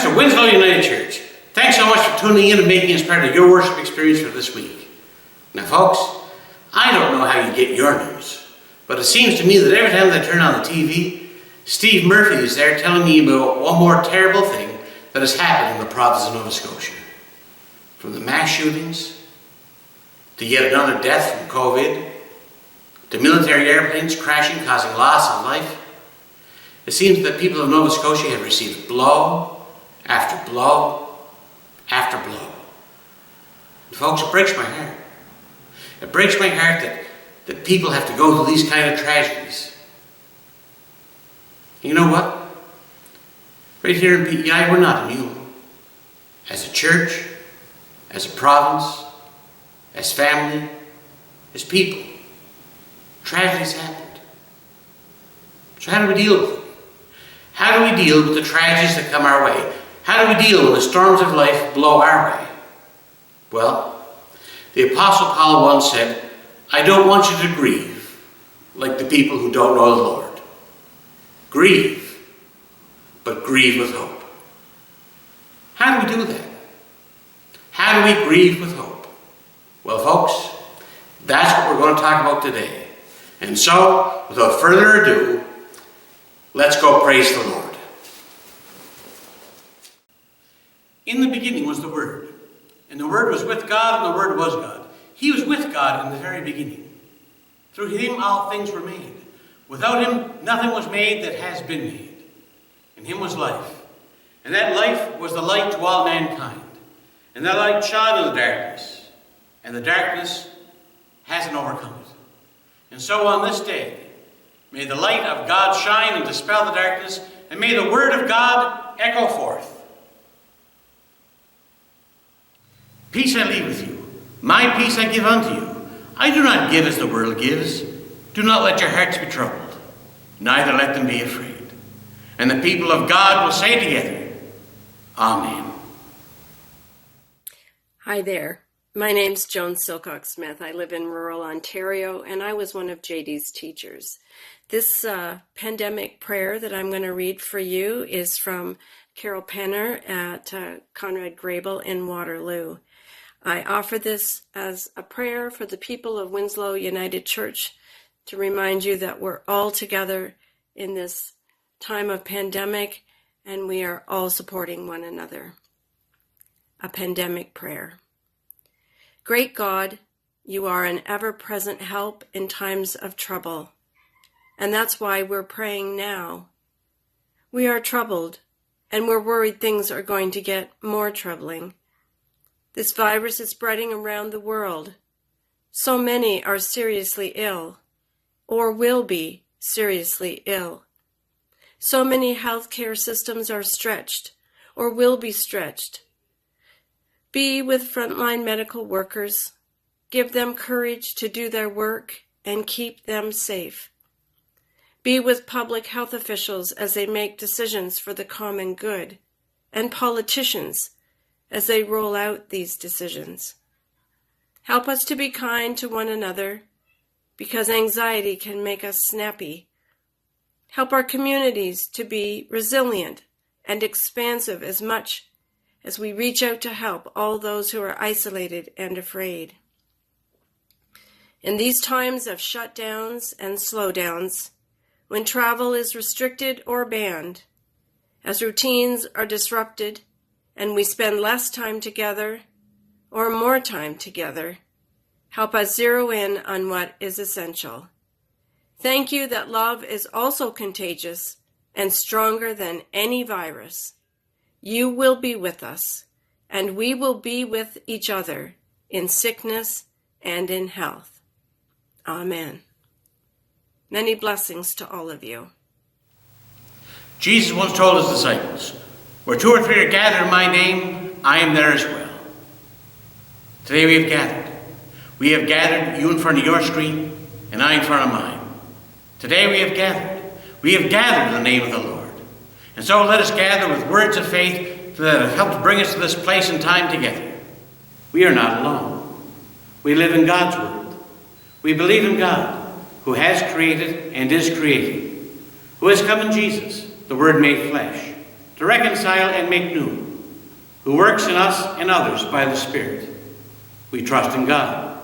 of Winsloe United Church, thanks so much for tuning in and making us part of your worship experience for this week. Now folks, I don't know how you get your news, but it seems to me that every time I turn on the TV, Steve Murphy is there telling me about one more terrible thing that has happened in the province of Nova Scotia. From the mass shootings, to yet another death from COVID, to military airplanes crashing causing loss of life, it seems that people of Nova Scotia have received blow after blow after blow. And folks, it breaks my heart. It breaks my heart that people have to go through these kind of tragedies. And you know what? Right here in PEI, we're not immune. As a church, as a province, as family, as people, tragedies happened. So how do we deal with it? How do we deal with the tragedies that come our way? How do we deal when the storms of life blow our way? Well, the Apostle Paul once said, I don't want you to grieve like the people who don't know the Lord. Grieve, but grieve with hope. How do we do that? How do we grieve with hope? Well, folks, that's what we're going to talk about today. And so, without further ado, let's go praise the Lord. In the beginning was the Word, and the Word was with God, and the Word was God. He was with God in the very beginning. Through him all things were made. Without him nothing was made that has been made. In him was life, and that life was the light to all mankind. And that light shone in the darkness, and the darkness hasn't overcome it. And so on this day, may the light of God shine and dispel the darkness, and may the word of God echo forth. Peace I leave with you. My peace I give unto you. I do not give as the world gives. Do not let your hearts be troubled, neither let them be afraid. And the people of God will say together, Amen. Hi there. My name's Joan Silcock-Smith. I live in rural Ontario, and I was one of JD's teachers. This pandemic prayer that I'm going to read for you is from Carol Penner at Conrad Grable in Waterloo. I offer this as a prayer for the people of Winsloe United Church to remind you that we're all together in this time of pandemic, and we are all supporting one another. A pandemic prayer. Great God, you are an ever-present help in times of trouble, and that's why we're praying now. We are troubled, and we're worried things are going to get more troubling. This virus is spreading around the world. So many are seriously ill, or will be seriously ill. So many healthcare systems are stretched, or will be stretched. Be with frontline medical workers. Give them courage to do their work and keep them safe. Be with public health officials as they make decisions for the common good, and politicians as they roll out these decisions. Help us to be kind to one another, because anxiety can make us snappy. Help our communities to be resilient and expansive as much as we reach out to help all those who are isolated and afraid. In these times of shutdowns and slowdowns, when travel is restricted or banned, as routines are disrupted and we spend less time together or more time together, help us zero in on what is essential. Thank you that love is also contagious and stronger than any virus. You will be with us, and we will be with each other in sickness and in health. Amen. Many blessings to all of you. Jesus once told his disciples, where two or three are gathered in my name, I am there as well. Today we have gathered. We have gathered, you in front of your screen, and I in front of mine. Today we have gathered. We have gathered in the name of the Lord. And so let us gather with words of faith that have helped bring us to this place and time together. We are not alone. We live in God's world. We believe in God, who has created and is creating, who has come in Jesus, the Word made flesh, to reconcile and make new, who works in us and others by the Spirit. We trust in God.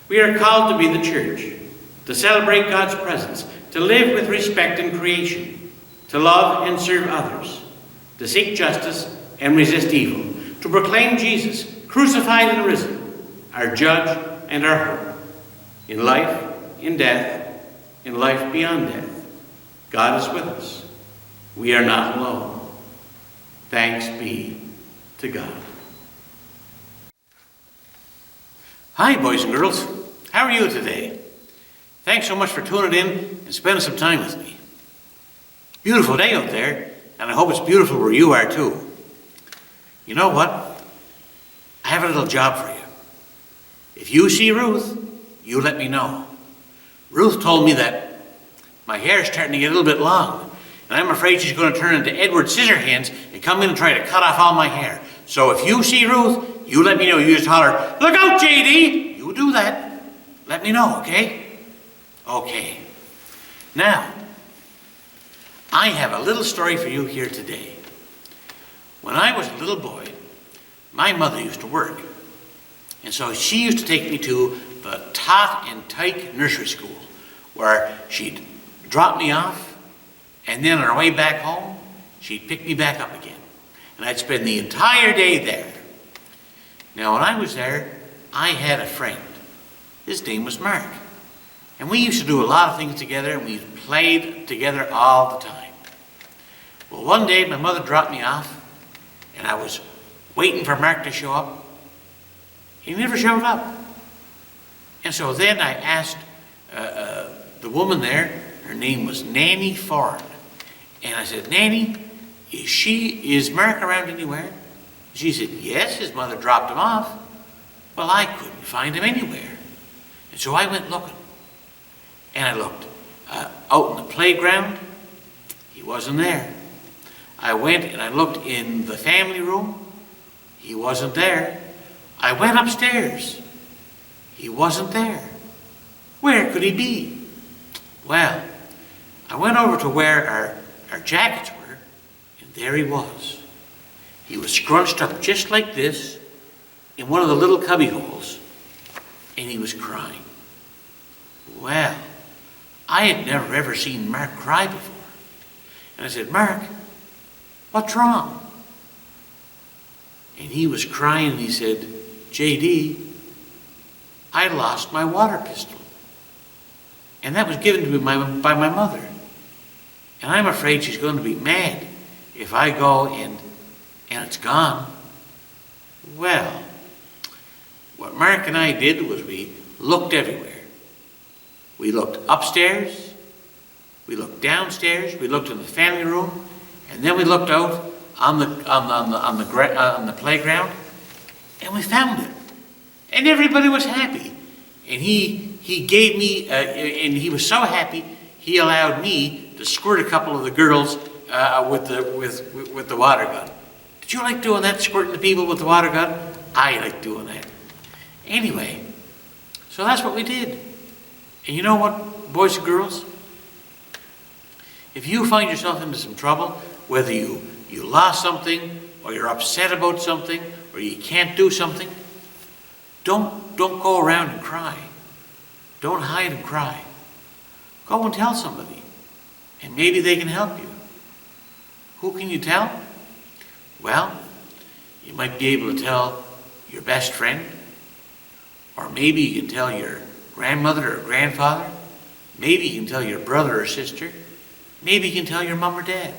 We are called to be the church, to celebrate God's presence, to live with respect in creation, to love and serve others, to seek justice and resist evil, to proclaim Jesus, crucified and risen, our judge and our hope. In life, in death, in life beyond death, God is with us. We are not alone. Thanks be to God. Hi, boys and girls. How are you today? Thanks so much for tuning in and spending some time with me. Beautiful day out there, and I hope it's beautiful where you are too. You know what? I have a little job for you. If you see Ruth, you let me know. Ruth told me that my hair is starting to get a little bit long, and I'm afraid she's going to turn into Edward Scissorhands and come in and try to cut off all my hair. So if you see Ruth, you let me know. You just holler, "Look out, JD!" You do that. Let me know, okay? Okay. Now, I have a little story for you here today. When I was a little boy, my mother used to work. And so she used to take me to the Tot and Tyke Nursery School, where she'd drop me off, and then on her way back home, she'd pick me back up again. And I'd spend the entire day there. Now, when I was there, I had a friend. His name was Mark. And we used to do a lot of things together, and we played together all the time. Well, one day, my mother dropped me off, and I was waiting for Mark to show up. He never showed up. And so then I asked the woman there, her name was Nanny Ford. And I said, "Nanny, is Mark around anywhere?" She said, "Yes, his mother dropped him off." Well, I couldn't find him anywhere. And so I went looking. And I looked out in the playground. He wasn't there. I went and I looked in the family room. He wasn't there. I went upstairs. He wasn't there. Where could he be? Well, I went over to where our jackets were, and there he was. He was scrunched up just like this in one of the little cubby holes, and he was crying. Well, I had never ever seen Mark cry before. And I said, "Mark, what's wrong?" And he was crying, and he said, "JD, I lost my water pistol. And that was given to me by my mother. And I'm afraid she's going to be mad if I go and it's gone." Well, what Mark and I did was we looked everywhere. We looked upstairs, we looked downstairs, we looked in the family room, and then we looked out on the playground, and we found it. And everybody was happy. And he gave me, and he was so happy, he allowed me to squirt a couple of the girls with the water gun. Did you like doing that, squirting the people with the water gun? I like doing that. Anyway, so that's what we did. And you know what, boys and girls? If you find yourself into some trouble, whether you lost something, or you're upset about something, or you can't do something, don't go around and cry. Don't hide and cry. Go and tell somebody, and maybe they can help you. Who can you tell? Well, you might be able to tell your best friend, or maybe you can tell your grandmother or grandfather. Maybe you can tell your brother or sister. Maybe you can tell your mom or dad.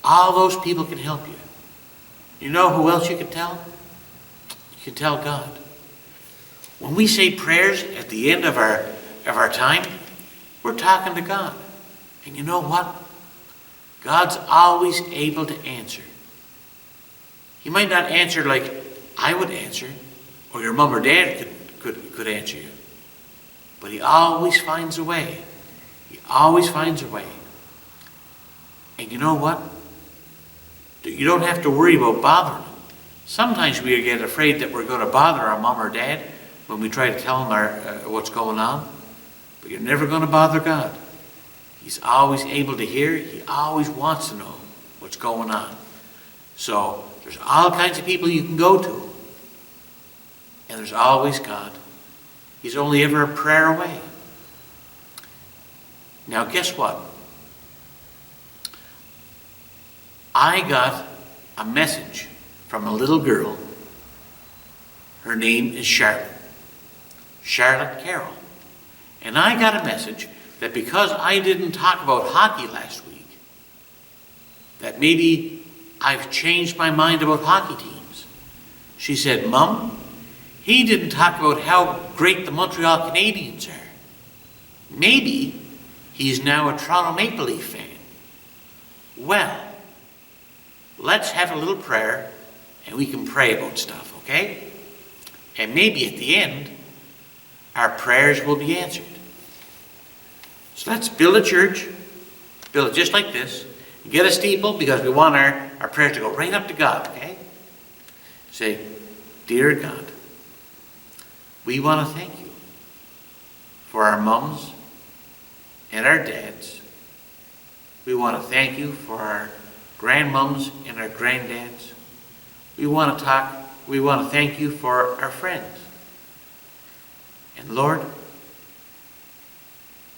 All those people can help you. You know who else you can tell? You can tell God. When we say prayers at the end of our time, we're talking to God. And you know what? God's always able to answer. He might not answer like I would answer, or your mom or dad could answer you. But he always finds a way. He always finds a way. And you know what? You don't have to worry about bothering them. Sometimes we get afraid that we're going to bother our mom or dad when we try to tell them what's going on. But you're never going to bother God. He's always able to hear. He always wants to know what's going on. So there's all kinds of people you can go to. And there's always God. He's only ever a prayer away. Now guess what? I got a message from a little girl. Her name is Charlotte Carroll. And I got a message that because I didn't talk about hockey last week, that maybe I've changed my mind about hockey teams. She said, Mom, he didn't talk about how great the Montreal Canadiens are. Maybe he's now a Toronto Maple Leaf fan. Well, let's have a little prayer and we can pray about stuff, okay? And maybe at the end, our prayers will be answered. So let's build a church, build it just like this, get a steeple because we want our prayers to go right up to God, okay? Say, Dear God, we want to thank you for our mums and our dads. We want to thank you for our grandmoms and our granddads. We want to thank you for our friends. And Lord,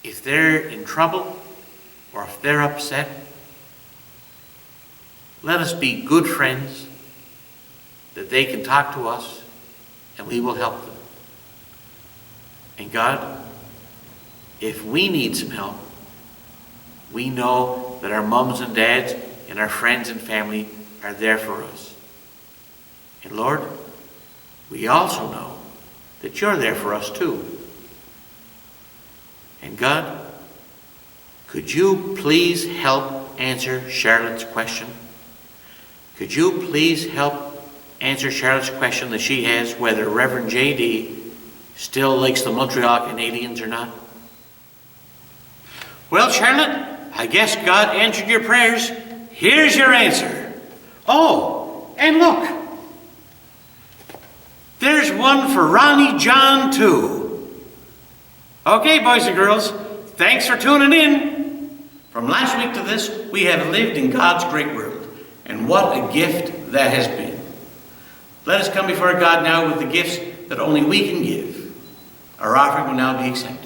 if they're in trouble or if they're upset, let us be good friends that they can talk to us and we will help them. And God, if we need some help, we know that our mums and dads and our friends and family are there for us. And Lord, we also know that you're there for us too. And God, could you please help answer Charlotte's question? Could you please help answer Charlotte's question that she has whether Reverend J.D. still likes the Montreal Canadiens or not? Well, Charlotte, I guess God answered your prayers. Here's your answer. Oh, and look. There's one for Ronnie John, too. Okay, boys and girls, thanks for tuning in. From last week to this, we have lived in God's great world. And what a gift that has been. Let us come before God now with the gifts that only we can give. Our offering will now be accepted.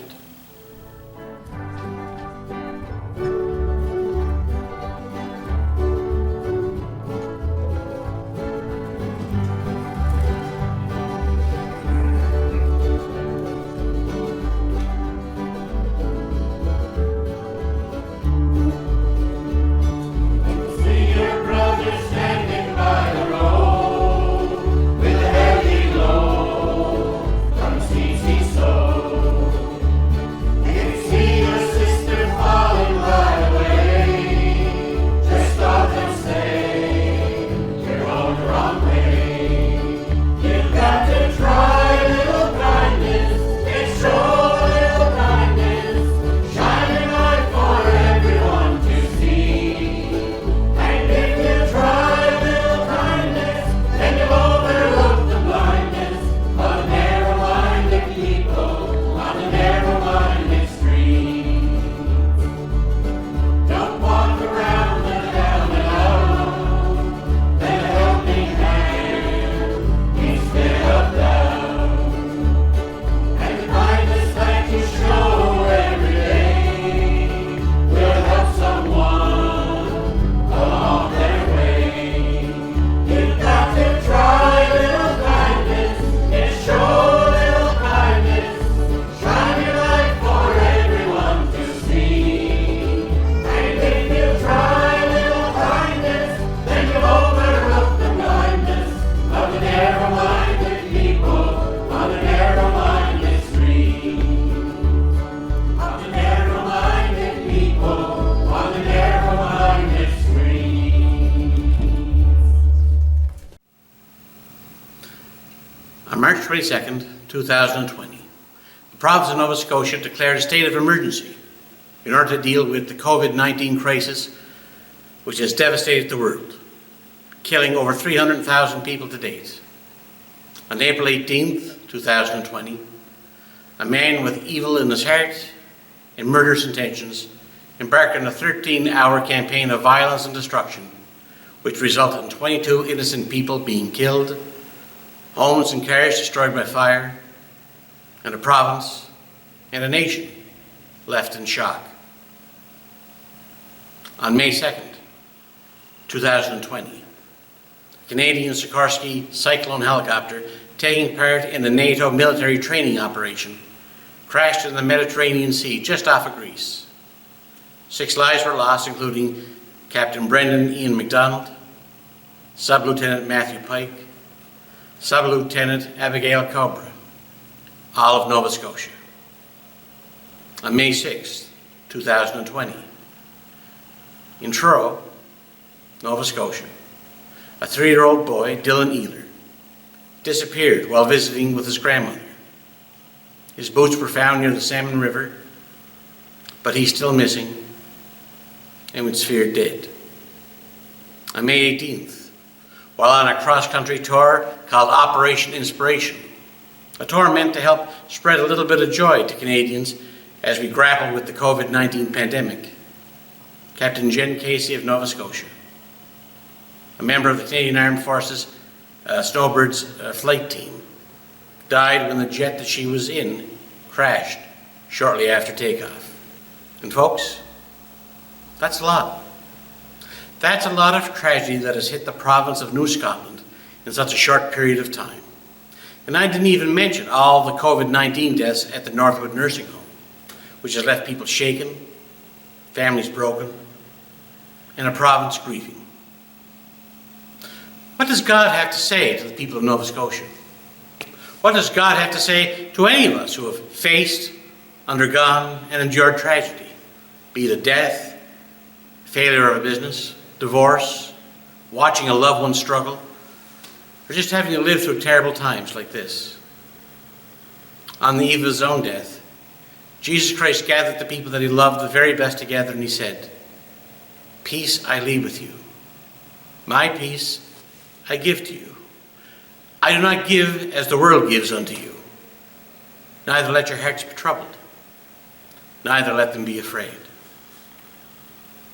On March 22nd, 2020, the province of Nova Scotia declared a state of emergency in order to deal with the COVID-19 crisis, which has devastated the world, killing over 300,000 people to date. On April 18th, 2020, a man with evil in his heart and murderous intentions embarked on a 13-hour campaign of violence and destruction, which resulted in 22 innocent people being killed, homes and cars destroyed by fire, and a province and a nation left in shock. On May 2nd, 2020, a Canadian Sikorsky Cyclone helicopter taking part in the NATO military training operation crashed in the Mediterranean Sea just off of Greece. 6 lives were lost, including Captain Brendan Ian MacDonald, Sub-Lieutenant Matthew Pike, Sub-Lieutenant Abigail Cobra, all of Nova Scotia. On May 6, 2020, in Truro, Nova Scotia, a 3-year-old boy, Dylan Ealer, disappeared while visiting with his grandmother. His boots were found near the Salmon River, but he's still missing and was feared dead. On May 18th, while on a cross-country tour called Operation Inspiration, a tour meant to help spread a little bit of joy to Canadians as we grapple with the COVID-19 pandemic, Captain Jen Casey of Nova Scotia, a member of the Canadian Armed Forces Snowbirds flight team, died when the jet that she was in crashed shortly after takeoff. And folks, that's a lot. That's a lot of tragedy that has hit the province of New Scotland in such a short period of time. And I didn't even mention all the COVID-19 deaths at the Northwood Nursing Home, which has left people shaken, families broken, and a province grieving. What does God have to say to the people of Nova Scotia? What does God have to say to any of us who have faced, undergone, and endured tragedy, be it a death, failure of a business, divorce, watching a loved one struggle, or just having to live through terrible times like this? On the eve of his own death, Jesus Christ gathered the people that he loved the very best together, and he said, "Peace I leave with you. My peace I give to you. I do not give as the world gives unto you. Neither let your hearts be troubled, neither let them be afraid."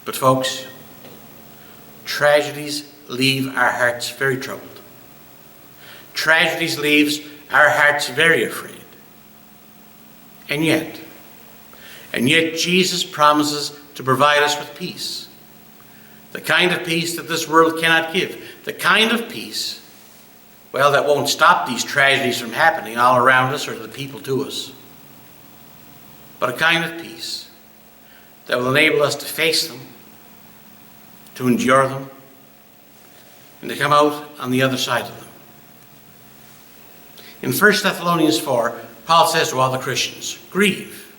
But folks, tragedies leave our hearts very troubled. Tragedies leaves our hearts very afraid. And yet Jesus promises to provide us with peace. The kind of peace that this world cannot give. The kind of peace, well, that won't stop these tragedies from happening all around us or to the people to us. But a kind of peace that will enable us to face them, to endure them, and to come out on the other side of them. In 1 Thessalonians 4, Paul says to all the Christians, grieve,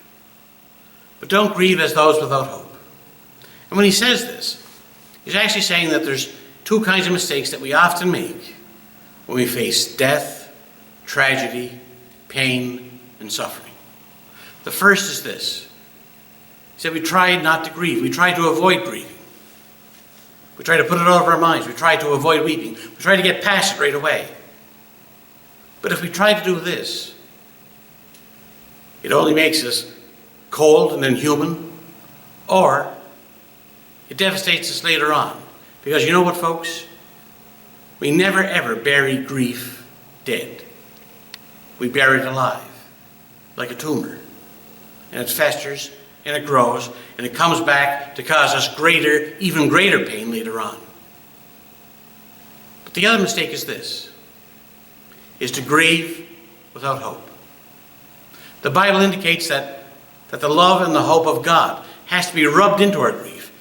but don't grieve as those without hope. And when he says this, he's actually saying that there's 2 kinds of mistakes that we often make when we face death, tragedy, pain, and suffering. The first is this. He said we try not to grieve. We try to avoid grieving. We try to put it out of our minds. We try to avoid weeping. We try to get past it right away. But if we try to do this, it only makes us cold and inhuman, or it devastates us later on. Because you know what, folks? We never ever bury grief dead. We bury it alive, like a tumor. And it festers, and it grows, and it comes back to cause us greater, even greater pain later on. But the other mistake is this, is to grieve without hope. The Bible indicates that the love and the hope of God has to be rubbed into our grief,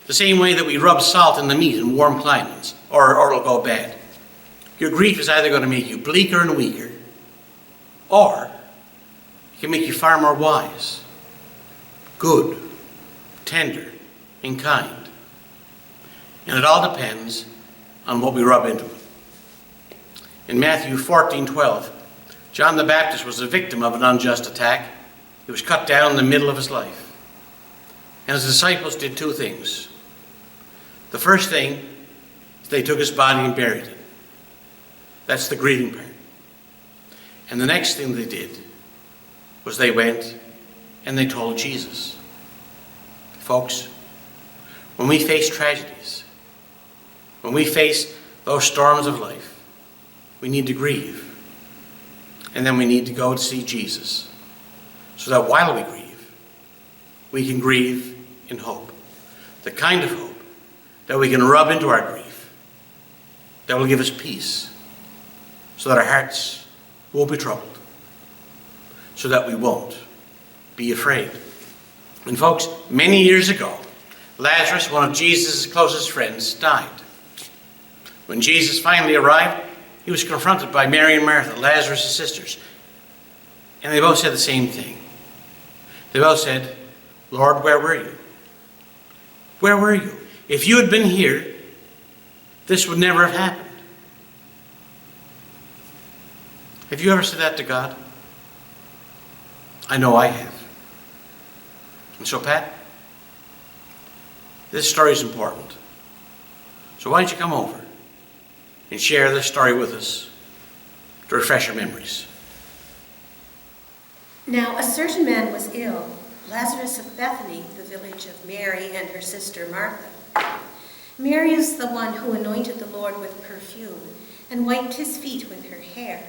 the same way that we rub salt in the meat in warm climates, or it'll go bad. Your grief is either going to make you bleaker and weaker, or it can make you far more wise, good, tender, and kind. And it all depends on what we rub into it. In Matthew 14:12, John the Baptist was a victim of an unjust attack. He was cut down in the middle of his life. And his disciples did 2 things. The first thing is they took his body and buried it. That's the grieving part. And the next thing they did was they went and they told Jesus. Folks, when we face tragedies, When we face those storms of life, we need to grieve. And then we need to go to see Jesus, so that while we grieve, we can grieve in hope. The kind of hope that we can rub into our grief, that will give us peace, so that our hearts won't be troubled, so that we won't be afraid. And folks, many years ago, Lazarus, one of Jesus' closest friends, died. When Jesus finally arrived, he was confronted by Mary and Martha, Lazarus' sisters. And they both said the same thing. They both said, "Lord, where were you? Where were you? If you had been here, this would never have happened." Have you ever said that to God? I know I have. And so, Pat, this story is important. So why don't you come over and share this story with us to refresh our memories. Now a certain man was ill, Lazarus of Bethany, the village of Mary and her sister Martha. Mary is the one who anointed the Lord with perfume and wiped his feet with her hair.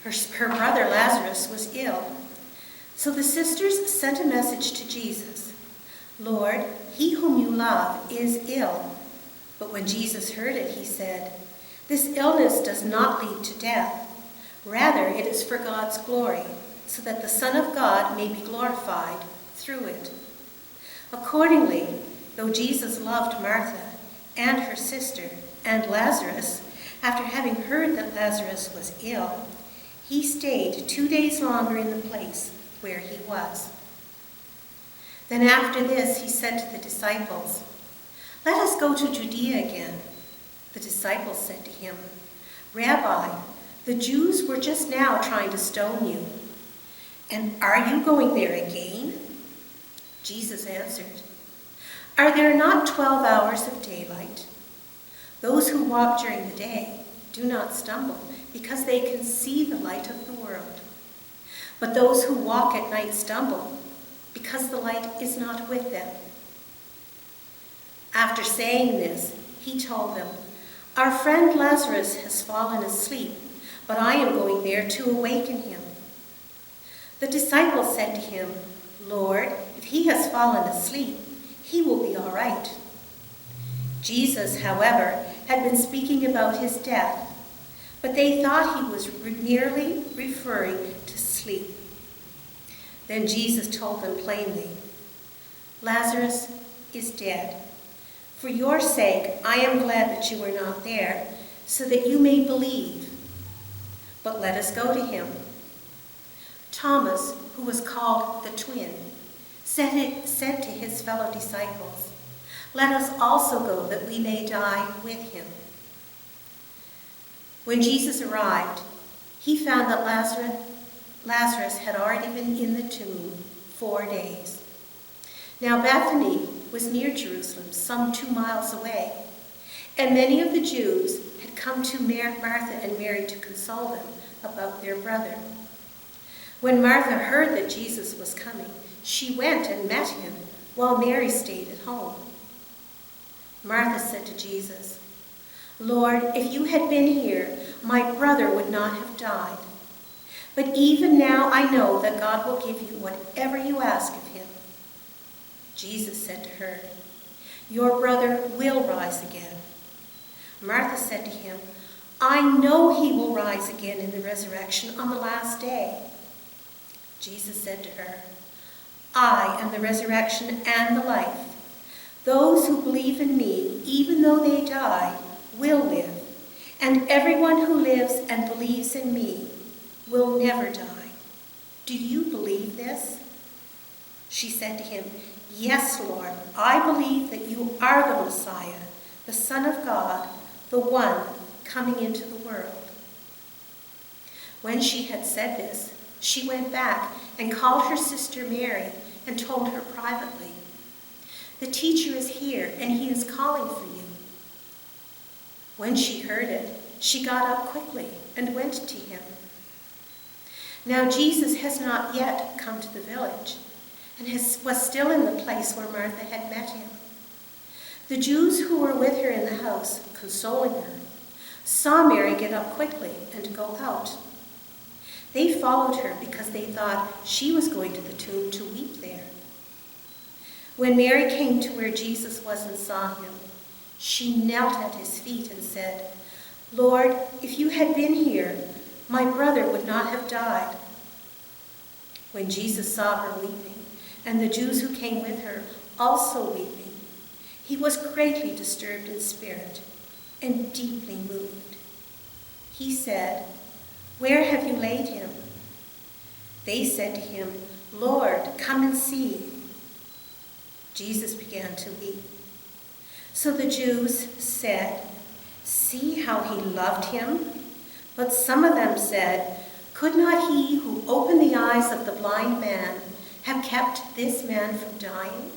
Her brother Lazarus was ill. So the sisters sent a message to Jesus. "Lord, he whom you love is ill." But when Jesus heard it, he said, "This illness does not lead to death. Rather, it is for God's glory, so that the Son of God may be glorified through it." Accordingly, though Jesus loved Martha and her sister and Lazarus, after having heard that Lazarus was ill, he stayed 2 days longer in the place where he was. Then after this, he said to the disciples, "Let us go to Judea again." The disciples said to him, "Rabbi, the Jews were just now trying to stone you, and are you going there again?" Jesus answered, "Are there not 12 hours of daylight? Those who walk during the day do not stumble, because they can see the light of the world. But those who walk at night stumble, because the light is not with them." After saying this, he told them, "Our friend Lazarus has fallen asleep, but I am going there to awaken him." The disciples said to him, "Lord, if he has fallen asleep, he will be all right." Jesus, however, had been speaking about his death, but they thought he was merely referring to sleep. Then Jesus told them plainly, "Lazarus is dead. For your sake, I am glad that you were not there, so that you may believe. But let us go to him." Thomas, who was called the twin, said to his fellow disciples, "Let us also go, that we may die with him." When Jesus arrived, he found that Lazarus had already been in the tomb 4 days. Now Bethany was near Jerusalem, some 2 miles away, and many of the Jews had come to Martha and Mary to console them about their brother. When Martha heard that Jesus was coming, she went and met him, while Mary stayed at home. Martha said to Jesus, "Lord, if you had been here, my brother would not have died. But even now I know that God will give you whatever you ask of him." Jesus said to her, "Your brother will rise again." Martha said to him, "I know he will rise again in the resurrection on the last day." Jesus said to her, "I am the resurrection and the life. Those who believe in me, even though they die, will live, and everyone who lives and believes in me will never die. Do you believe this?" She said to him, "Yes, Lord, I believe that you are the Messiah, the Son of God, the one coming into the world." When she had said this, she went back and called her sister Mary and told her privately, "The teacher is here, and he is calling for you." When she heard it, she got up quickly and went to him. Now Jesus has not yet come to the village, and was still in the place where Martha had met him. The Jews who were with her in the house, consoling her, saw Mary get up quickly and go out. They followed her because they thought she was going to the tomb to weep there. When Mary came to where Jesus was and saw him, she knelt at his feet and said, "Lord, if you had been here, my brother would not have died." When Jesus saw her weeping, and the Jews who came with her also weeping, he was greatly disturbed in spirit and deeply moved. He said, "Where have you laid him?" They said to him, "Lord, come and see." Jesus began to weep. So the Jews said, "See how he loved him?" But some of them said, "Could not he who opened the eyes of the blind man have kept this man from dying?"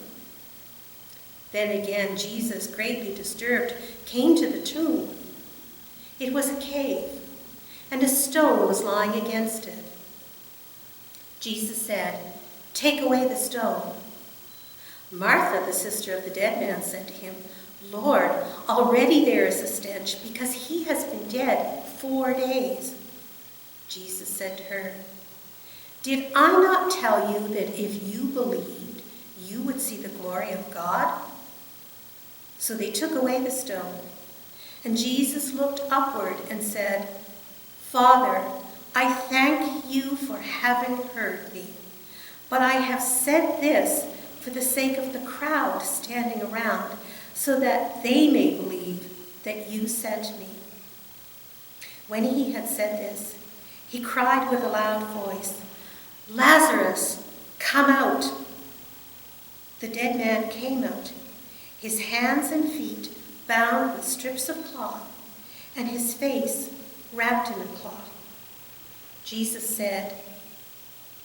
Then again Jesus, greatly disturbed, came to the tomb. It was a cave, and a stone was lying against it. Jesus said, "Take away the stone." Martha, the sister of the dead man, said to him, "Lord, already there is a stench, because he has been dead 4 days." Jesus said to her, "Did I not tell you that if you believed, you would see the glory of God?" So they took away the stone, and Jesus looked upward and said, "Father, I thank you for having heard me, but I have said this for the sake of the crowd standing around, so that they may believe that you sent me." When he had said this, he cried with a loud voice, "Lazarus, come out!" The dead man came out, his hands and feet bound with strips of cloth, and his face wrapped in a cloth. Jesus said,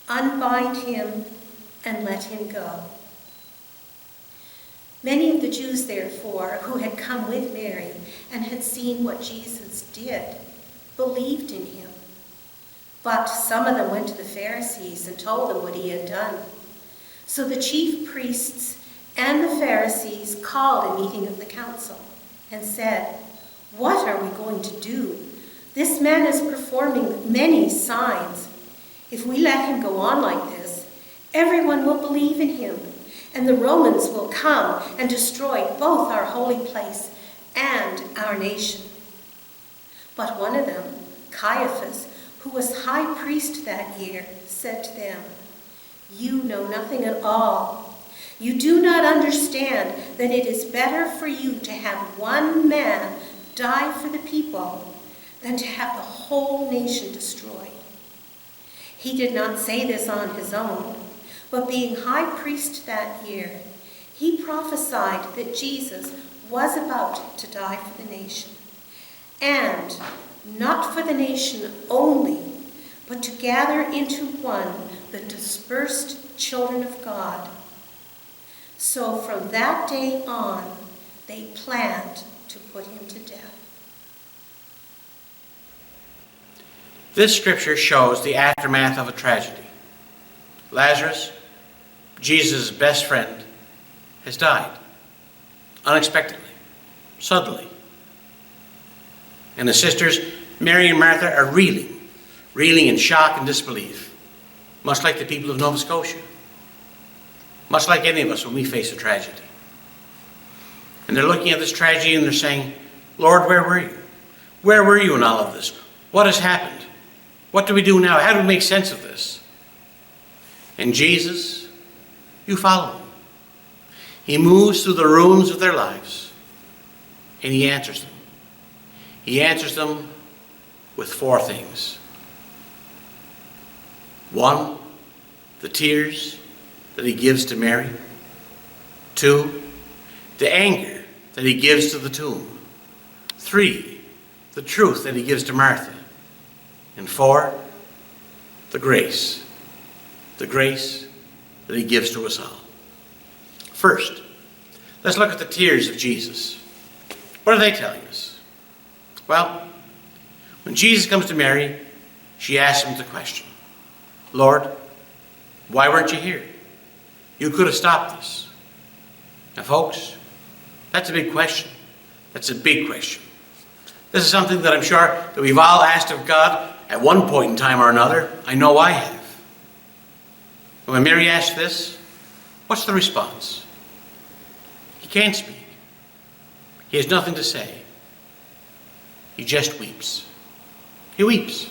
"Unbind him and let him go." Many of the Jews, therefore, who had come with Mary and had seen what Jesus did, believed in him. But some of them went to the Pharisees and told them what he had done. So the chief priests and the Pharisees called a meeting of the council and said, "What are we going to do? This man is performing many signs. If we let him go on like this, everyone will believe in him, and the Romans will come and destroy both our holy place and our nation." But one of them, Caiaphas, who was high priest that year, said to them, "You know nothing at all. You do not understand that it is better for you to have one man die for the people than to have the whole nation destroyed." He did not say this on his own, but being high priest that year, he prophesied that Jesus was about to die for the nation, and not for the nation only, but to gather into one the dispersed children of God. So from that day on, they planned to put him to death. This scripture shows the aftermath of a tragedy. Lazarus, Jesus' best friend, has died unexpectedly, suddenly. And the sisters, Mary and Martha, are reeling in shock and disbelief, much like the people of Nova Scotia, much like any of us when we face a tragedy. And they're looking at this tragedy and they're saying, "Lord, where were you? Where were you in all of this? What has happened? What do we do now? How do we make sense of this?" And Jesus, you follow him. He moves through the ruins of their lives and he answers them. He answers them with 4 things. 1, the tears that he gives to Mary. 2, the anger that he gives to the tomb. 3, the truth that he gives to Martha. And 4, the grace that he gives to us all. First, let's look at the tears of Jesus. What are they telling us? Well, when Jesus comes to Mary, she asks him the question, "Lord, why weren't you here? You could have stopped this." Now, folks, That's a big question. That's a big question. This is something that I'm sure that we've all asked of God at one point in time or another. I know I have. And when Mary asked this, what's the response? He can't speak. He has nothing to say. He just weeps. He weeps.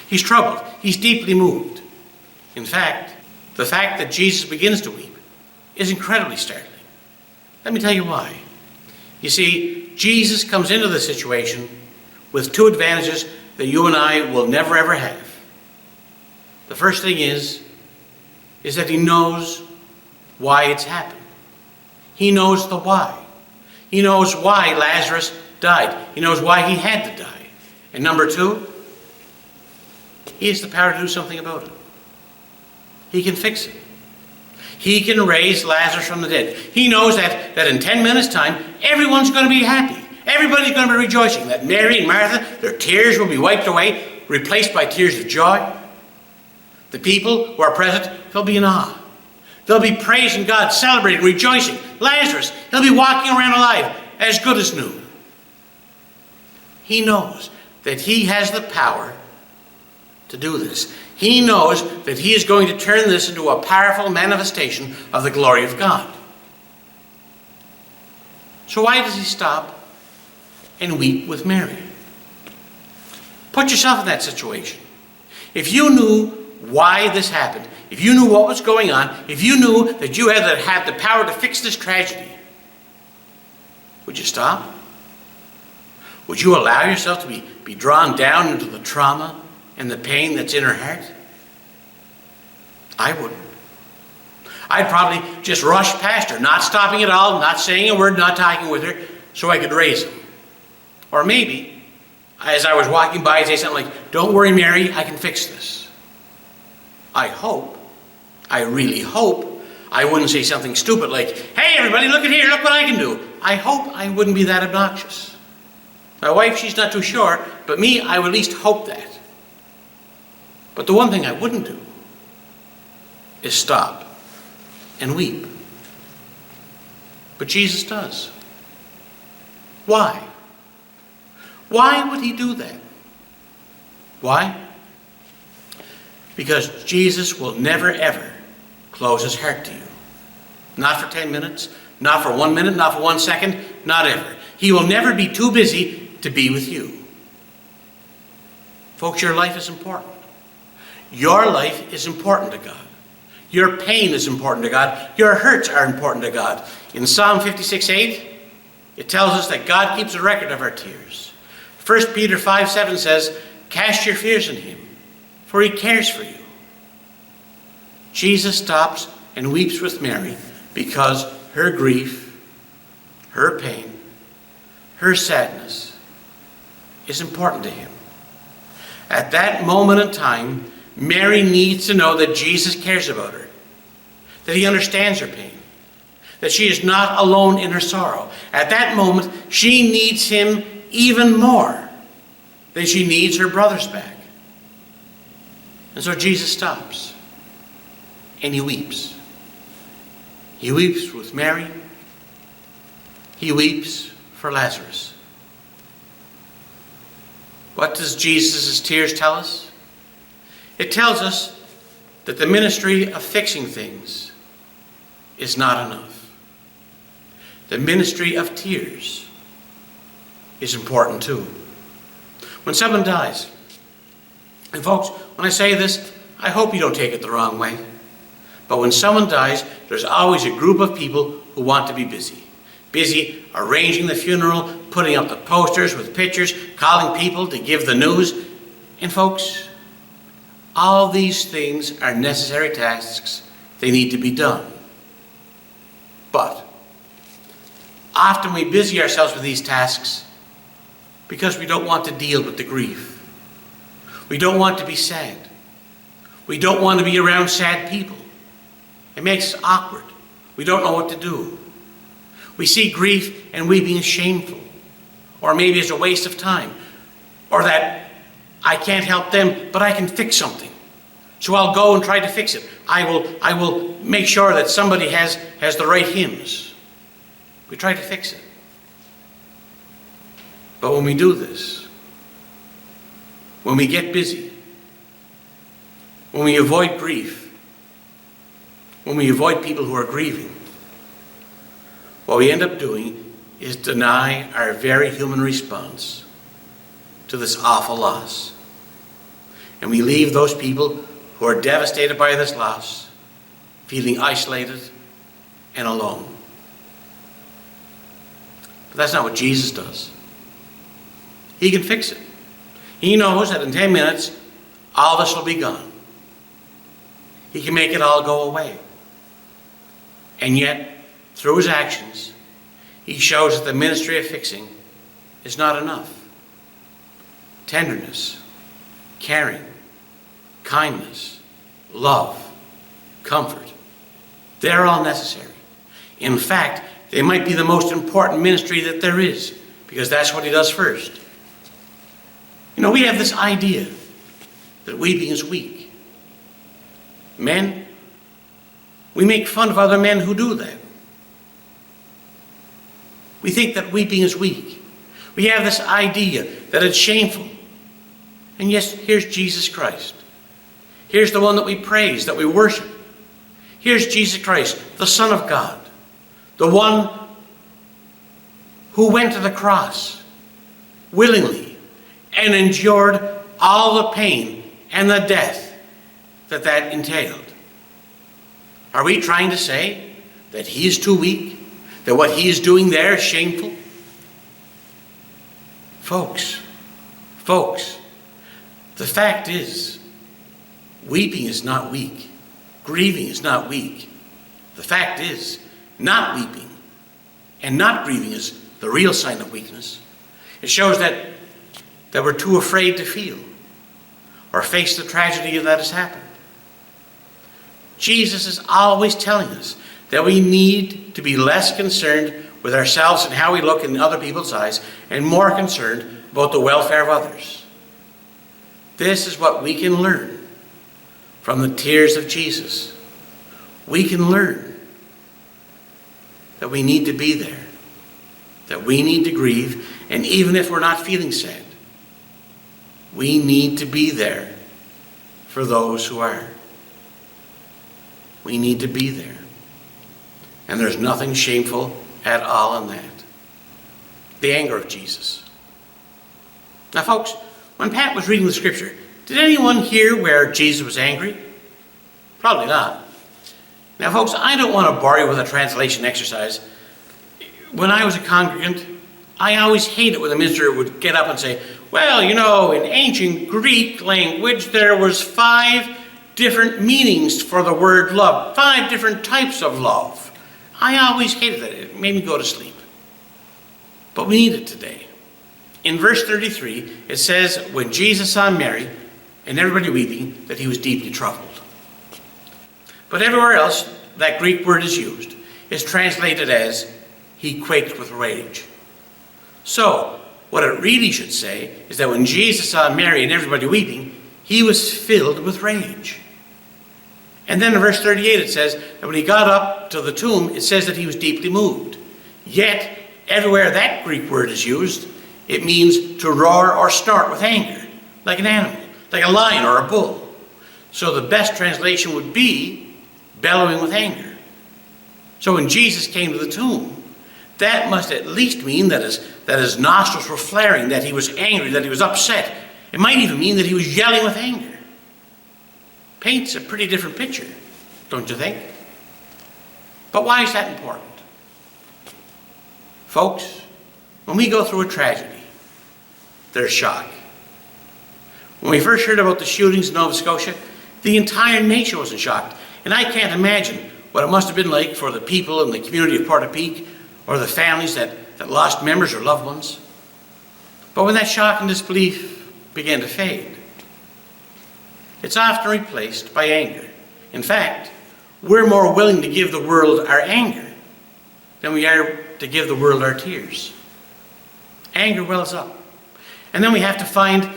He's troubled. He's deeply moved. In fact, the fact that Jesus begins to weep is incredibly startling. Let me tell you why. You see, Jesus comes into the situation with two advantages that you and I will never ever have. The first thing is that he knows why it's happened. He knows the why. He knows why Lazarus died. He knows why he had to die. And number two, he has the power to do something about it. He can fix it. He can raise Lazarus from the dead. He knows that in 10 minutes' time, everyone's going to be happy. Everybody's going to be rejoicing. That Mary and Martha, their tears will be wiped away, replaced by tears of joy. The people who are present, they'll be in awe. They'll be praising God, celebrating, rejoicing. Lazarus, he'll be walking around alive, as good as new. He knows that he has the power to do this. He knows that he is going to turn this into a powerful manifestation of the glory of God. So why does he stop and weep with Mary? Put yourself in that situation. If you knew why this happened, if you knew what was going on, if you knew that you had the power to fix this tragedy, would you stop? Would you allow yourself to be drawn down into the trauma and the pain that's in her heart? I wouldn't. I'd probably just rush past her, not stopping at all, not saying a word, not talking with her, so I could raise him. Or maybe, as I was walking by, I'd say something like, "Don't worry, Mary, I can fix this." I really hope, I wouldn't say something stupid like, "Hey everybody, look at here, look what I can do." I hope I wouldn't be that obnoxious. My wife, she's not too sure, but me, I would at least hope that. But the one thing I wouldn't do is stop and weep. But Jesus does. Why? Why would he do that? Why? Because Jesus will never ever close his heart to you. Not for 10 minutes, not for 1 minute, not for 1 second, not ever. He will never be too busy to be with you. Folks, your life is important. Your life is important to God. Your pain is important to God. Your hurts are important to God. In Psalm 56:8, it tells us that God keeps a record of our tears. 1 Peter 5:7 says, "Cast your fears on him, for he cares for you." Jesus stops and weeps with Mary because her grief, her pain, her sadness is important to him. At that moment in time, Mary needs to know that Jesus cares about her, that he understands her pain, that she is not alone in her sorrow. At that moment, she needs him even more than she needs her brothers back. And so Jesus stops and he weeps. He weeps with Mary. He weeps for Lazarus. What does Jesus' tears tell us? It tells us that the ministry of fixing things is not enough. The ministry of tears is important too. When someone dies, and folks, when I say this, I hope you don't take it the wrong way, but when someone dies, there's always a group of people who want to be busy. Busy arranging the funeral, putting up the posters with pictures, calling people to give the news. And folks, all these things are necessary tasks. They need to be done. But often we busy ourselves with these tasks because we don't want to deal with the grief. We don't want to be sad. We don't want to be around sad people. It makes us awkward. We don't know what to do. We see grief and weeping as shameful, or maybe as a waste of time, or that I can't help them, but I can fix something. So I'll go and try to fix it. I will make sure that somebody has the right hymns. We try to fix it. But when we do this, when we get busy, when we avoid grief, when we avoid people who are grieving, what we end up doing is deny our very human response to this awful loss. And we leave those people who are devastated by this loss feeling isolated and alone. But that's not what Jesus does. He can fix it. He knows that in 10 minutes, all this will be gone. He can make it all go away. And yet, through his actions, he shows that the ministry of fixing is not enough. Tenderness, caring, kindness, love, comfort, they're all necessary. In fact, they might be the most important ministry that there is, because that's what he does first. You know, we have this idea that weeping is weak. Men, we make fun of other men who do that. We think that weeping is weak. We have this idea that it's shameful. And yes, here's Jesus Christ. Here's the one that we praise, that we worship. Here's Jesus Christ, the Son of God, the one who went to the cross willingly and endured all the pain and the death that entailed. Are we trying to say that he is too weak? That what he is doing there is shameful? Folks, the fact is, weeping is not weak. Grieving is not weak. The fact is, not weeping and not grieving is the real sign of weakness. It shows that we're too afraid to feel or face the tragedy that has happened. Jesus is always telling us that we need to be less concerned with ourselves and how we look in other people's eyes and more concerned about the welfare of others. This is what we can learn from the tears of Jesus. We can learn that we need to be there, that we need to grieve, and even if we're not feeling sad, we need to be there for those who are. We need to be there. And there's nothing shameful at all in that. The anger of Jesus. Now, folks, when Pat was reading the scripture, did anyone hear where Jesus was angry? Probably not. Now, folks, I don't want to bore you with a translation exercise. When I was a congregant, I always hated when the minister would get up and say, well, you know, in ancient Greek language, there was 5 different meanings for the word love, 5 different types of love. I always hated that. It made me go to sleep. But we need it today. In verse 33, it says, when Jesus saw Mary and everybody weeping, that he was deeply troubled. But everywhere else, that Greek word is used. It's translated as, he quaked with rage. So, what it really should say is that when Jesus saw Mary and everybody weeping, he was filled with rage. And then in verse 38 it says that when he got up to the tomb, it says that he was deeply moved. Yet, everywhere that Greek word is used, it means to roar or snort with anger, like an animal, like a lion or a bull. So the best translation would be bellowing with anger. So when Jesus came to the tomb, that must at least mean that his nostrils were flaring, that he was angry, that he was upset. It might even mean that he was yelling with anger. Paints a pretty different picture, don't you think? But why is that important? Folks, when we go through a tragedy, there's shock. When we first heard about the shootings in Nova Scotia, the entire nation was in shock. And I can't imagine what it must have been like for the people in the community of Portapique or the families that lost members or loved ones. But when that shock and disbelief began to fade, it's often replaced by anger. In fact, we're more willing to give the world our anger than we are to give the world our tears. Anger wells up. And then we have to find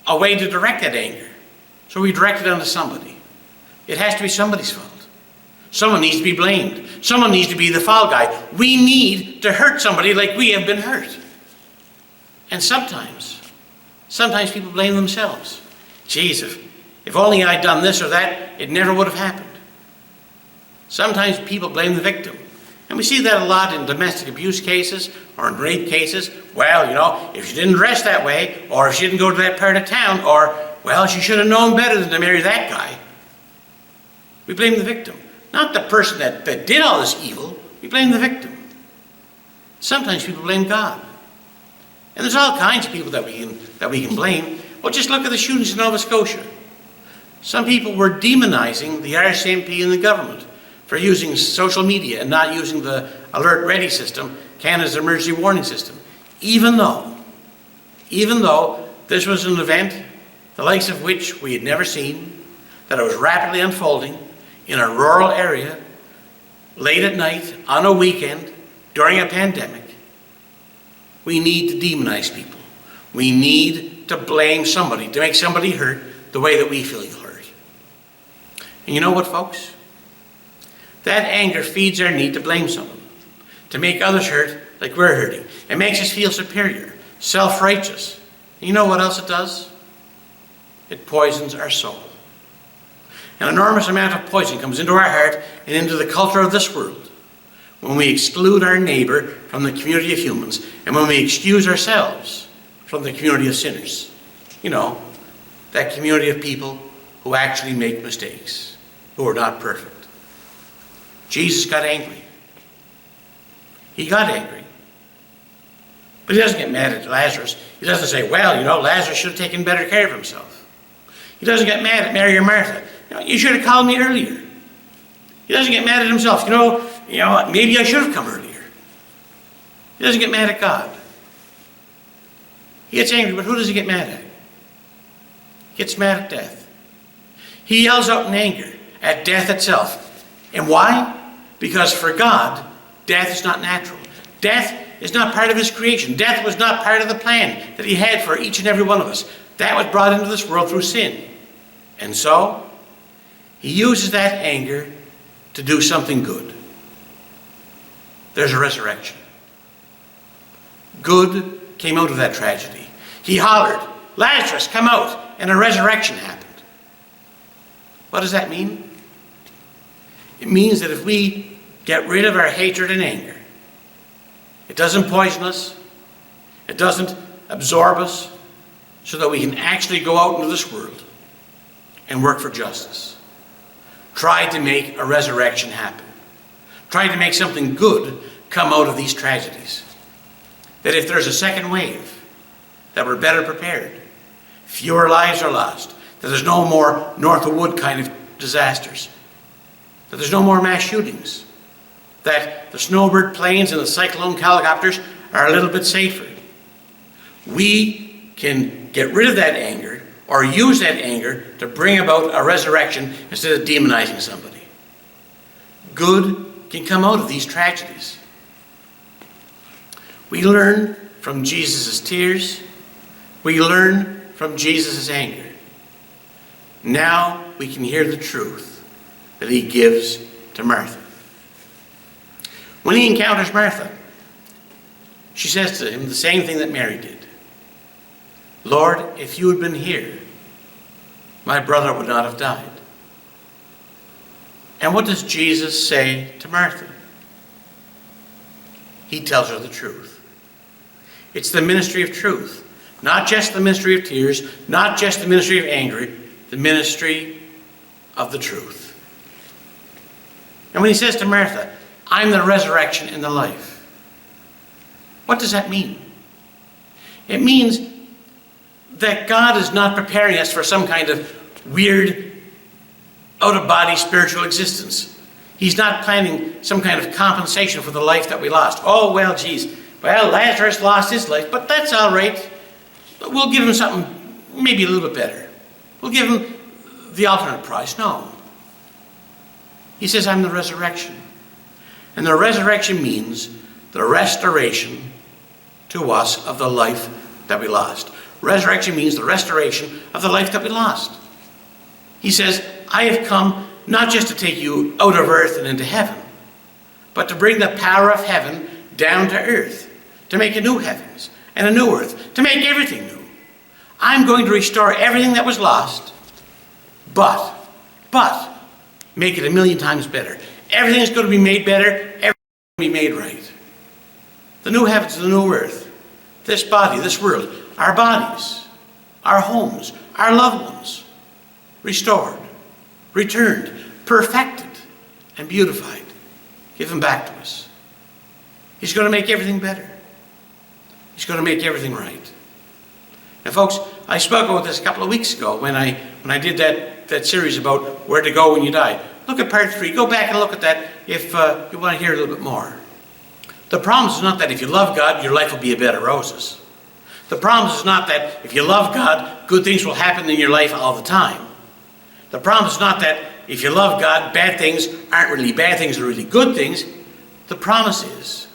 a way to direct that anger. So we direct it onto somebody. It has to be somebody's fault. Someone needs to be blamed. Someone needs to be the fall guy. We need to hurt somebody like we have been hurt. And sometimes people blame themselves. Geez, if only I'd done this or that, it never would have happened. Sometimes people blame the victim. And we see that a lot in domestic abuse cases or in rape cases. Well, if she didn't dress that way, or if she didn't go to that part of town, or, well, she should have known better than to marry that guy. We blame the victim. Not the person that did all this evil. We blame the victim. Sometimes people blame God. And there's all kinds of people that we can blame. Well, just look at the shootings in Nova Scotia. Some people were demonizing the RCMP and the government for using social media and not using the Alert Ready system, Canada's emergency warning system. Even though this was an event, the likes of which we had never seen, that it was rapidly unfolding in a rural area, late at night, on a weekend, during a pandemic, we need to demonize people. We need to blame somebody, to make somebody hurt the way that we feel hurt. And you know what, folks? That anger feeds our need to blame someone, to make others hurt like we're hurting. It makes us feel superior, self-righteous. And you know what else it does? It poisons our soul. An enormous amount of poison comes into our heart and into the culture of this world when we exclude our neighbor from the community of humans and when we excuse ourselves from the community of sinners. That community of people who actually make mistakes, who are not perfect. Jesus got angry. He got angry. But he doesn't get mad at Lazarus. He doesn't say, Lazarus should have taken better care of himself. He doesn't get mad at Mary or Martha. You should have called me earlier. He doesn't get mad at himself. Maybe I should have come earlier. He doesn't get mad at God. He gets angry, but who does he get mad at? He gets mad at death. He yells out in anger at death itself. And why? Because for God, death is not natural. Death is not part of his creation. Death was not part of the plan that he had for each and every one of us. That was brought into this world through sin. And so, he uses that anger to do something good. There's a resurrection. Good came out of that tragedy. He hollered, "Lazarus, come out," and a resurrection happened. What does that mean? It means that if we get rid of our hatred and anger, it doesn't poison us, it doesn't absorb us, so that we can actually go out into this world and work for justice. Try to make a resurrection happen. Try to make something good come out of these tragedies. That if there's a second wave, that we're better prepared. Fewer lives are lost. That there's no more North of Wood kind of disasters. That there's no more mass shootings. That the snowbird planes and the cyclone helicopters are a little bit safer. We can get rid of that anger or use that anger to bring about a resurrection instead of demonizing somebody. Good can come out of these tragedies. We learn from Jesus' tears. We learn from Jesus' anger. Now we can hear the truth that he gives to Martha. When he encounters Martha, she says to him the same thing that Mary did. "Lord, if you had been here, my brother would not have died." And what does Jesus say to Martha? He tells her the truth. It's the ministry of truth. Not just the ministry of tears, not just the ministry of anger, the ministry of the truth. And when he says to Martha, "I'm the resurrection and the life," what does that mean? It means that God is not preparing us for some kind of weird, out-of-body spiritual existence. He's not planning some kind of compensation for the life that we lost. Oh, well, geez. Well, Lazarus lost his life, but that's all right. But we'll give him something maybe a little bit better. We'll give him the alternate price. No. He says, "I'm the resurrection." And the resurrection means the restoration to us of the life that we lost. Resurrection means the restoration of the life that we lost. He says, "I have come not just to take you out of earth and into heaven, but to bring the power of heaven down to earth, to make a new heavens and a new earth, to make everything new. I'm going to restore everything that was lost, but make it 1,000,000 times better. Everything's going to be made better, everything will be made right. The new heavens, the new earth, this body, this world, our bodies, our homes, our loved ones, restored, returned, perfected, and beautified, given back to us. He's going to make everything better. He's going to make everything right. Now, folks, I spoke about this a couple of weeks ago when I did that series about where to go when you die. Look at part 3. Go back and look at that if you want to hear a little bit more. The promise is not that if you love God, your life will be a bed of roses. The promise is not that if you love God, good things will happen in your life all the time. The promise is not that if you love God, bad things aren't really bad things, they're really good things. The promise is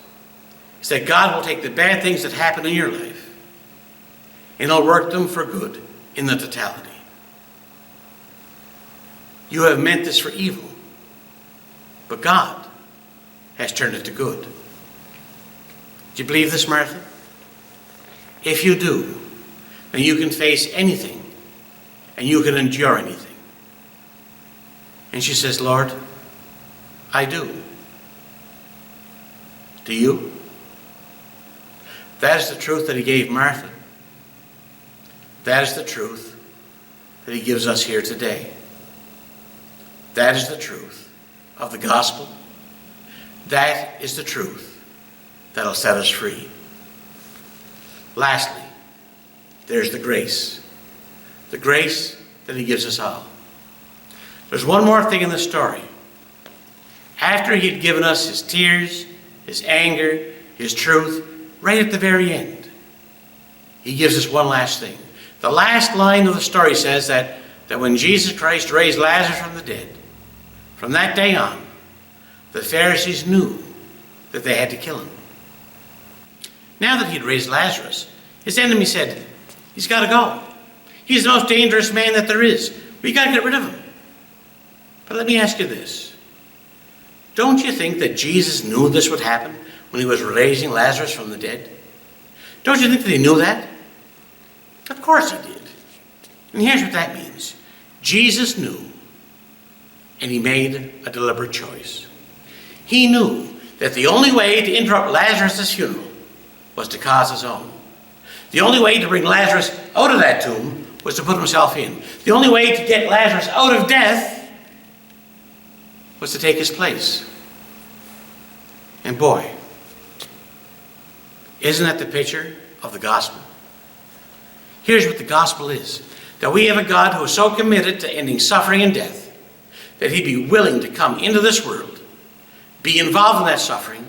that God will take the bad things that happen in your life and He'll work them for good in the totality. You have meant this for evil, but God has turned it to good. Do you believe this, Martha? If you do, then you can face anything and you can endure anything. And she says, Lord, I do. Do you? That is the truth that He gave Martha. That is the truth that He gives us here today. That is the truth of the gospel. That is the truth that'll set us free. Lastly, there's the grace. The grace that He gives us all. There's one more thing in the story. After He had given us His tears, His anger, His truth, right at the very end, He gives us one last thing. The last line of the story says that when Jesus Christ raised Lazarus from the dead, from that day on, the Pharisees knew that they had to kill Him. Now that He had raised Lazarus, His enemy said, he's got to go. He's the most dangerous man that there is. We got to get rid of him. But let me ask you this. Don't you think that Jesus knew this would happen when He was raising Lazarus from the dead? Don't you think that He knew that? Of course He did. And here's what that means. Jesus knew, and He made a deliberate choice. He knew that the only way to interrupt Lazarus' funeral was to cause his own. The only way to bring Lazarus out of that tomb was to put Himself in. The only way to get Lazarus out of death was to take his place. And boy, isn't that the picture of the gospel? Here's what the gospel is. That we have a God who is so committed to ending suffering and death that He'd be willing to come into this world, be involved in that suffering,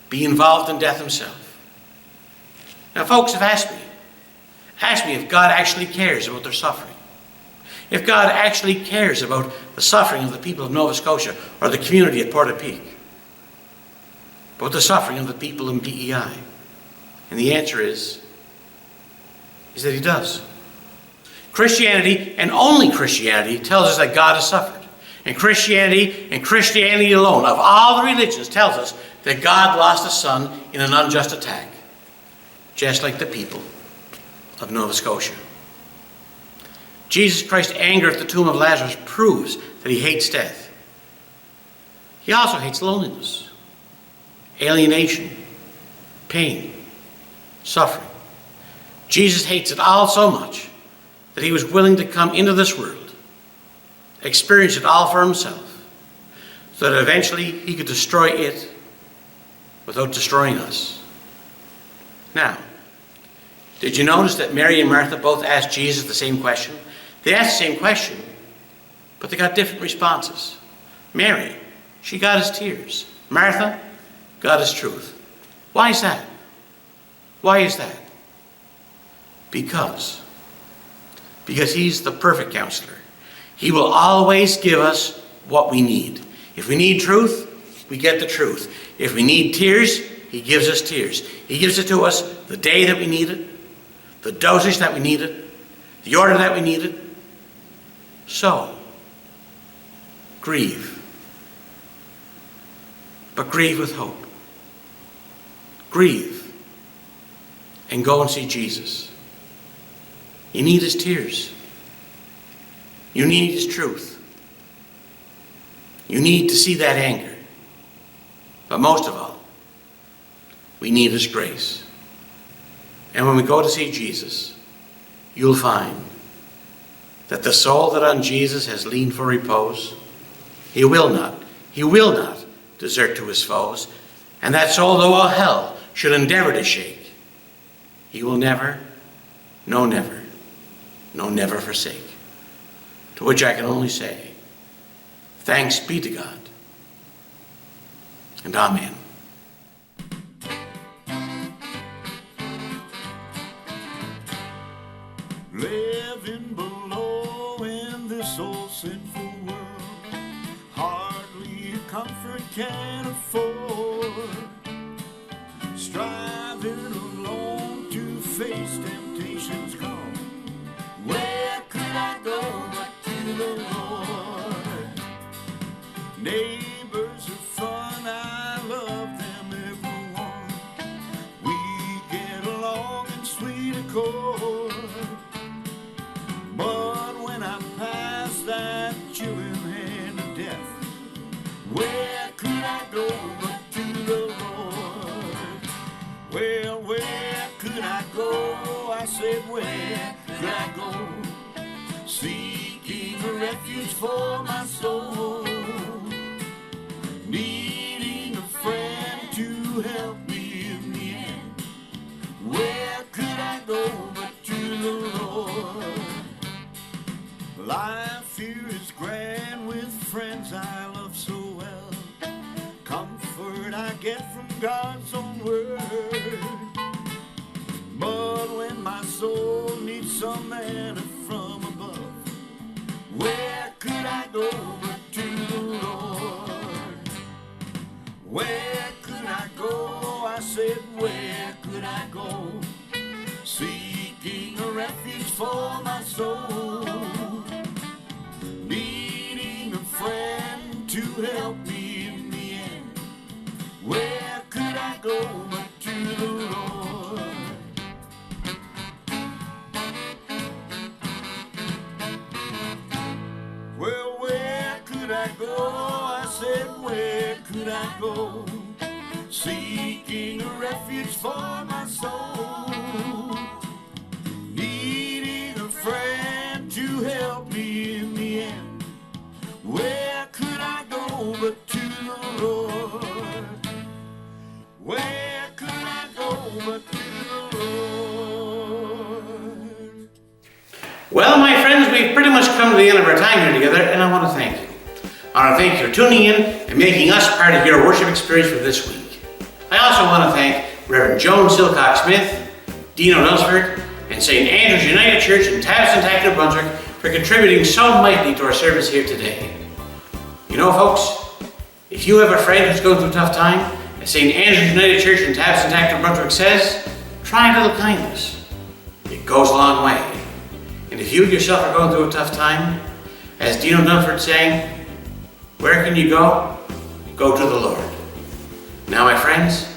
be involved in death Himself. Now, folks have asked me if God actually cares about their suffering. If God actually cares about the suffering of the people of Nova Scotia or the community at Portapique, about the suffering of the people in PEI. And the answer is that He does. Christianity, and only Christianity, tells us that God has suffered. And Christianity alone, of all the religions, tells us that God lost a son in an unjust attack, just like the people of Nova Scotia. Jesus Christ's anger at the tomb of Lazarus proves that He hates death. He also hates loneliness, alienation, pain, suffering. Jesus hates it all so much that He was willing to come into this world, experience it all for Himself, so that eventually He could destroy it without destroying us. Now, did you notice that Mary and Martha both asked Jesus the same question? They asked the same question, but they got different responses. Mary, she got His tears. Martha got His truth. Why is that? Why is that? Because He's the perfect counselor. He will always give us what we need. If we need truth, we get the truth. If we need tears, He gives us tears. He gives it to us the day that we need it, the dosage that we need it, the order that we need it. So, grieve. But grieve with hope. Grieve. and go and see Jesus. You need his tears. You need his truth. You need to see that anger. But most of all, we need his grace. And when we go to see Jesus, you'll find that the soul that on Jesus has leaned for repose, he will not desert to his foes. And that soul, though all hell should endeavor to shake, he will never, no never, no never forsake. To which I can only say, thanks be to God, and amen. Living below in this old sinful world, hardly a comfort can afford. Striving alone to face temptation's call. Where could I go but to the Lord? Neighbors are fun, I love them everyone. We get along in sweet accord. But when I pass that chilling hand of death, where could I go but to the Lord? Well, where could I go? I said, where could I go? Seeking a refuge for my soul, needing a friend to help me in the end. Where could I go but to the Lord? Life here is grand with friends I love so well. Comfort I get from God's own word. But when my soul needs some manna from above, where could I go but to the Lord? Where could I go? I said, where could I go? Seeking a refuge for my soul, needing a friend to help me in the end. Where could I go but to the Lord? Well, where could I go? I said, where could I go? Seeking a refuge for my soul, needing a friend to help me in the end. Where could I go but to the Lord? Where could I go but to the Lord? Well, my friends, we've pretty much come to the end of our time here together, and I want to thank you. I want to thank you for tuning in and making us part of your worship experience for this week. I also want to thank Reverend Joan Silcock-Smith, Dean O'Dunsford, and St. Andrew's United Church in Tavistock, New Brunswick for contributing so mightily to our service here today. You know, folks, if you have a friend who's going through a tough time, as St. Andrew's United Church in Tavistock, New Brunswick says, try a little kindness. It goes a long way. And if you yourself are going through a tough time, as Dean O'Dunsford sang, where can you go? Go to the Lord. Now, my friends,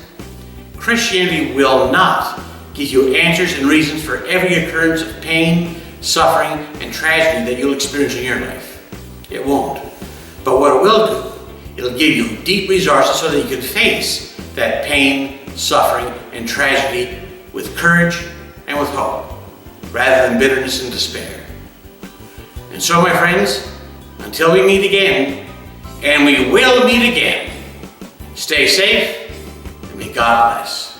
Christianity will not give you answers and reasons for every occurrence of pain, suffering, and tragedy that you'll experience in your life. It won't. But what it will do, it'll give you deep resources so that you can face that pain, suffering, and tragedy with courage and with hope, rather than bitterness and despair. And so, my friends, until we meet again, and we will meet again, stay safe, and may God bless.